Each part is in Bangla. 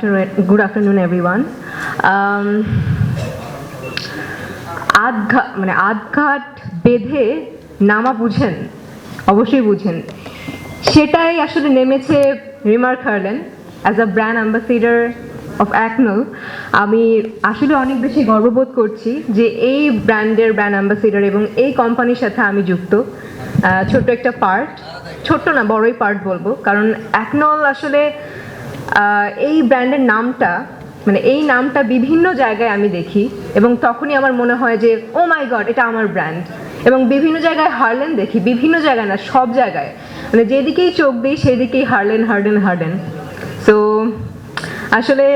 Good afternoon, everyone. আধঘাট বেঁধে নামা বুঝেন, অবশ্যই বুঝেন। সেটাই আসলে নেমেছে remark Harlan as a brand ambassador of Aknol. আমি আসলে অনেক বেশি গর্ববোধ করছি যে এই ব্র্যান্ডের ব্র্যান্ড অ্যাম্বাসিডার এবং এই কোম্পানির সাথে আমি যুক্ত। ছোট্ট একটা পার্ট, ছোট্ট না বড়ই পার্ট বলবো, কারণ অ্যাকনল আসলে এই ব্র্যান্ডের নামটা এই নামটা বিভিন্ন জায়গায় আমি দেখি এবং তখনই আমার মনে হয় যে ও মাই গড, এটা আমার ব্র্যান্ড। এবং বিভিন্ন জায়গায় হারলেন দেখি, বিভিন্ন জায়গায় না, সব জায়গায়, যেদিকেই চোখ দিই সেদিকেই হারলেন হারলেন হারলেন। সো আসলে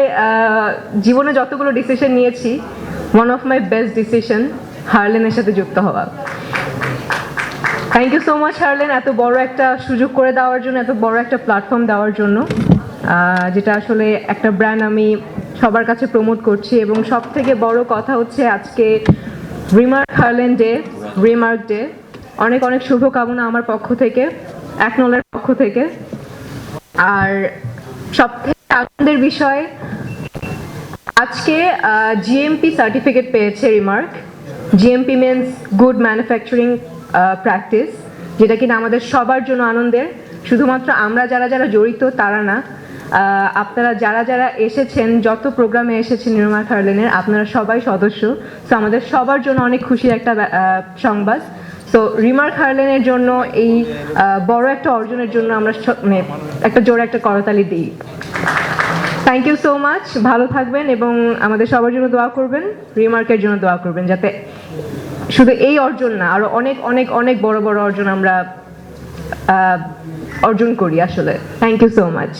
জীবনে যতগুলো ডিসিশন নিয়েছি, one of my best decision হারলেনের সাথে যুক্ত হওয়া। Thank you so much Harlan, এত বড় একটা সুযোগ করে দেওয়ার জন্য, এত বড় একটা প্ল্যাটফর্ম দেওয়ার জন্য, যেটা আসলে একটা ব্র্যান্ড আমি সবার কাছে প্রমোট করছি। এবং সব থেকে বড় কথা হচ্ছে আজকে রিমার্ক হারলেন ডে, রিমার্ক ডে। অনেক অনেক শুভকামনা আমার পক্ষ থেকে, অ্যাকনলের পক্ষ থেকে। আর সব থেকে আনন্দের বিষয়, আজকে জিএমপি সার্টিফিকেট পেয়েছে remark. GMP means good manufacturing practice, যেটা কিনা আমাদের সবার জন্য আনন্দের। শুধুমাত্র আমরা যারা যারা জড়িত তারা না, আপনারা যারা যারা এসেছেন, যত প্রোগ্রামে এসেছেন রিমার্ক হারলেনের, আপনারা সবাই সদস্য। সো আমাদের সবার জন্য অনেক খুশির একটা সংবাদ। সো রিমার্ক হারলেনের জন্য এই বড় একটা অর্জনের জন্য আমরা একটা জোরে একটা করতালি দিই। থ্যাংক ইউ সো মাচ, ভালো থাকবেন এবং আমাদের সবার জন্য দোয়া করবেন, রিমার্কের জন্য দোয়া করবেন, যাতে শুধু এই অর্জন না, আরো অনেক অনেক অনেক বড় বড় অর্জন আমরা অর্জন করি আসলে। Thank you so much.